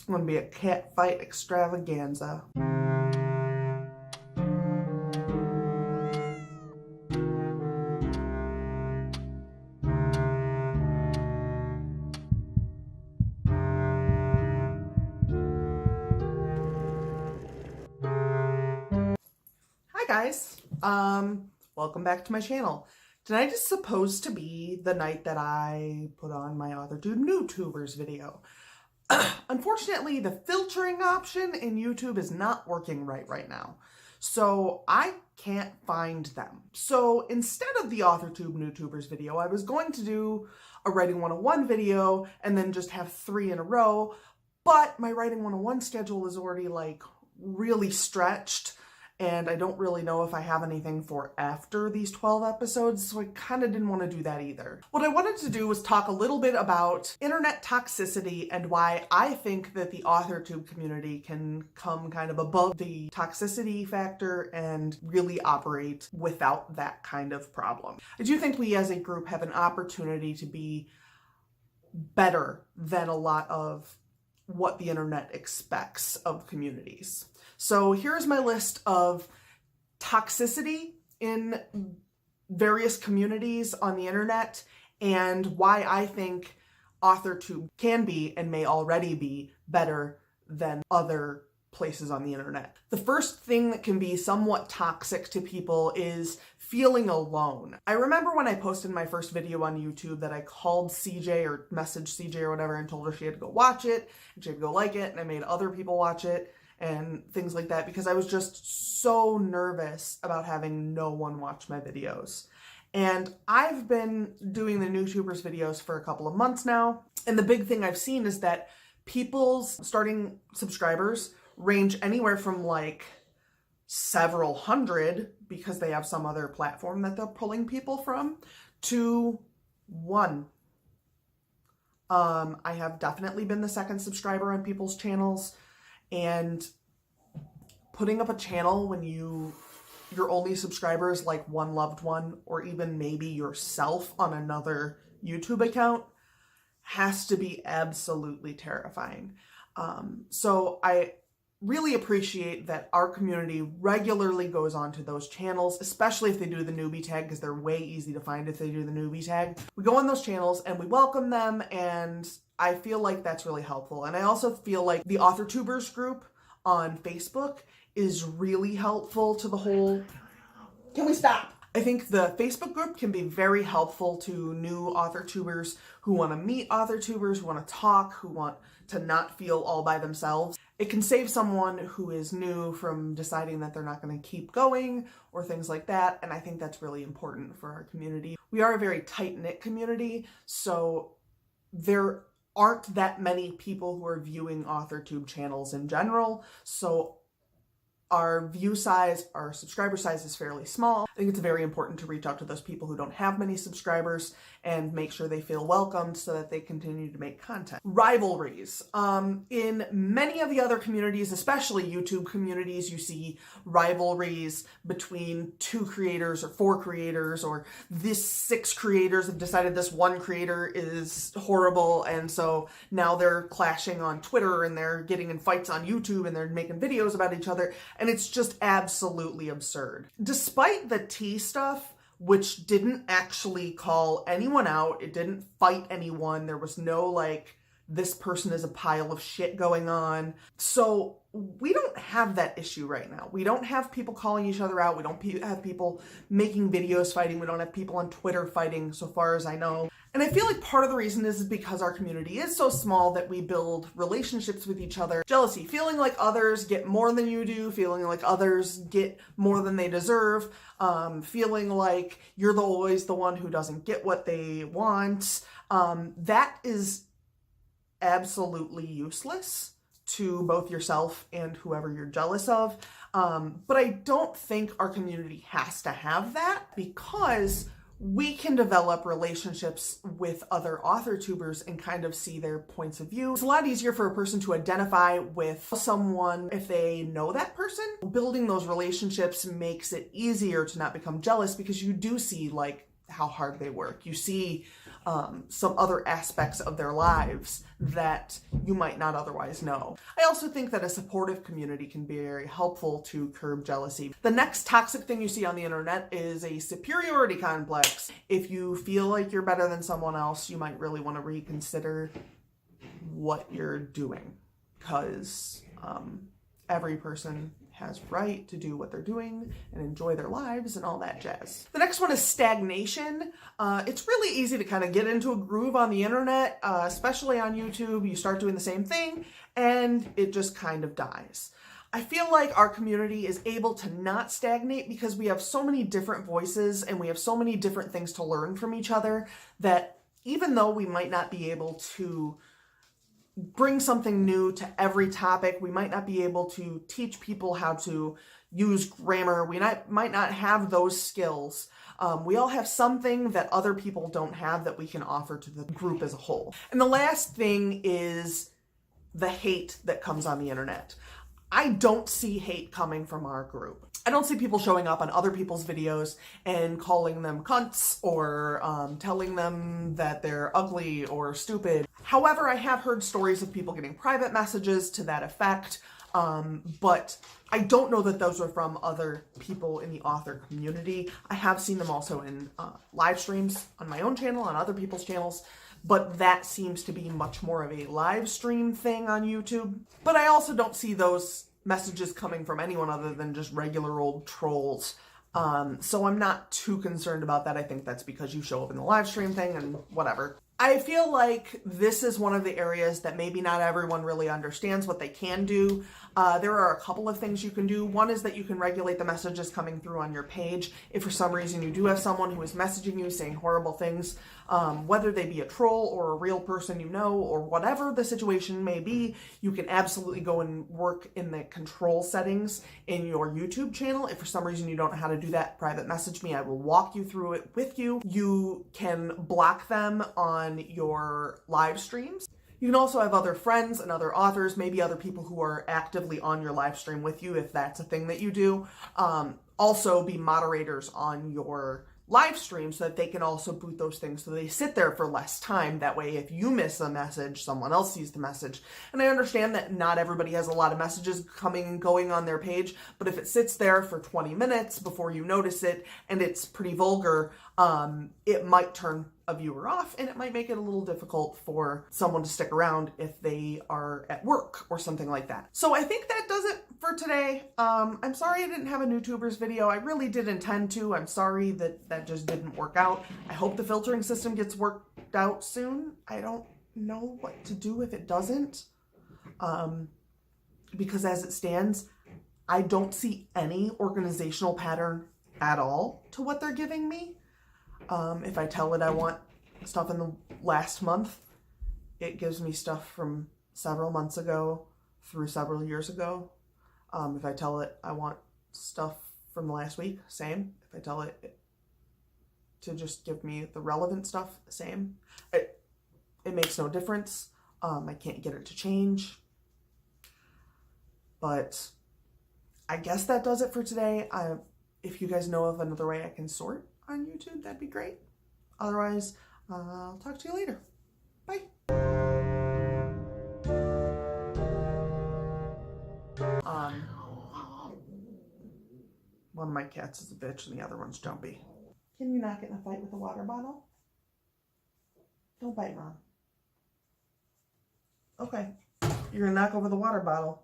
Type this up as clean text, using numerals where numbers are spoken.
It's going to be a cat fight extravaganza. Hi guys, welcome back to my channel. Tonight is supposed to be the night that I put on my AuthorTube newtubers video. Unfortunately, the filtering option in YouTube is not working right now, so I can't find them. So instead of the AuthorTube newtubers video, I was going to do a Writing 101 video and then just have 3 in a row, but my Writing 101 schedule is already like really stretched, and I don't really know if I have anything for after these 12 episodes, so I kind of didn't want to do that either. What I wanted to do was talk a little bit about internet toxicity and why I think that the AuthorTube community can come kind of above the toxicity factor and really operate without that kind of problem. I do think we as a group have an opportunity to be better than a lot of what the internet expects of communities. So here's my list of toxicity in various communities on the internet and why I think AuthorTube can be and may already be better than other places on the internet. The first thing that can be somewhat toxic to people is feeling alone. I remember when I posted my first video on YouTube that I called CJ or messaged CJ or whatever and told her she had to go watch it and she had to go like it, and I made other people watch it and things like that because I was just so nervous about having no one watch my videos. And I've been doing the newtubers videos for a couple of months now, and the big thing I've seen is that people's starting subscribers range anywhere from like several hundred because they have some other platform that they're pulling people from to 1. I have definitely been the second subscriber on people's channels, and putting up a channel when your only subscriber is like one loved one or even maybe yourself on another YouTube account has to be absolutely terrifying. So I really appreciate that our community regularly goes onto those channels, especially if they do the newbie tag, because they're way easy to find if they do the newbie tag. We go on those channels and we welcome them, and I feel like that's really helpful. And I also feel like the AuthorTubers group on Facebook is really helpful to the whole... Can we stop? I think the Facebook group can be very helpful to new AuthorTubers who want to meet AuthorTubers, who want to talk, who want to not feel all by themselves. It can save someone who is new from deciding that they're not going to keep going or things like that, and I think that's really important for our community. We are a very tight-knit community, so there aren't that many people who are viewing AuthorTube channels in general, so our view size, our subscriber size is fairly small. I think it's very important to reach out to those people who don't have many subscribers and make sure they feel welcomed so that they continue to make content. Rivalries. In many of the other communities, especially YouTube communities, you see rivalries between 2 creators or 4 creators, or this 6 creators have decided this one creator is horrible, and so now they're clashing on Twitter and they're getting in fights on YouTube and they're making videos about each other. And it's just absolutely absurd. Despite the tea stuff, which didn't actually call anyone out, it didn't fight anyone, there was no like, this person is a pile of shit going on. So we don't have that issue right now. We don't have people calling each other out. We don't have people making videos fighting. We don't have people on Twitter fighting, so far as I know. And I feel like part of the reason is because our community is so small that we build relationships with each other. Jealousy, feeling like others get more than you do, feeling like others get more than they deserve, feeling like you're always the one who doesn't get what they want. That is absolutely useless to both yourself and whoever you're jealous of. But I don't think our community has to have that, because we can develop relationships with other AuthorTubers and kind of see their points of view. It's a lot easier for a person to identify with someone if they know that person. Building those relationships makes it easier to not become jealous, because you do see like how hard they work. You see some other aspects of their lives that you might not otherwise know. I also think that a supportive community can be very helpful to curb jealousy. The next toxic thing you see on the internet is a superiority complex. If you feel like you're better than someone else, you might really want to reconsider what you're doing, because every person has right to do what they're doing and enjoy their lives and all that jazz. The next one is stagnation. It's really easy to kind of get into a groove on the internet, especially on YouTube. You start doing the same thing and it just kind of dies. I feel like our community is able to not stagnate because we have so many different voices and we have so many different things to learn from each other that even though we might not be able to bring something new to every topic, we might not be able to teach people how to use grammar, we might not have those skills. We all have something that other people don't have that we can offer to the group as a whole. And the last thing is the hate that comes on the internet. I don't see hate coming from our group. I don't see people showing up on other people's videos and calling them cunts or telling them that they're ugly or stupid. However, I have heard stories of people getting private messages to that effect, but I don't know that those are from other people in the author community. I have seen them also in live streams on my own channel, on other people's channels, but that seems to be much more of a live stream thing on YouTube. But I also don't see those messages coming from anyone other than just regular old trolls. So I'm not too concerned about that. I think that's because you show up in the live stream thing and whatever. I feel like this is one of the areas that maybe not everyone really understands what they can do. There are a couple of things you can do. One is that you can regulate the messages coming through on your page. If for some reason you do have someone who is messaging you saying horrible things, whether they be a troll or a real person you know, or whatever the situation may be, you can absolutely go and work in the control settings in your YouTube channel. If for some reason you don't know how to do that, private message me. I will walk you through it with you. You can block them on your live streams. You can also have other friends and other authors, maybe other people who are actively on your live stream with you, if that's a thing that you do. Also be moderators on your live stream so that they can also boot those things so they sit there for less time. That way, if you miss a message, someone else sees the message. And I understand that not everybody has a lot of messages coming and going on their page, but if it sits there for 20 minutes before you notice it and it's pretty vulgar, it might turn a viewer off, and it might make it a little difficult for someone to stick around if they are at work or something like that. So I think that does it for today. I'm sorry I didn't have a newtubers video. I really did intend to. I'm sorry that that just didn't work out. I hope the filtering system gets worked out soon. I don't know what to do if it doesn't, because as it stands, I don't see any organizational pattern at all to what they're giving me. If I tell it I want stuff in the last month, it gives me stuff from several months ago through several years ago. If I tell it I want stuff from the last week, same. If I tell it to just give me the relevant stuff, same. It makes no difference. I can't get it to change. But I guess that does it for today. If you guys know of another way I can sort on YouTube, that'd be great. Otherwise, I'll talk to you later. Bye. One of my cats is a bitch and the other one's jumpy. Can you not get in a fight with a water bottle? Don't bite, Mom. Okay. You're gonna knock over the water bottle.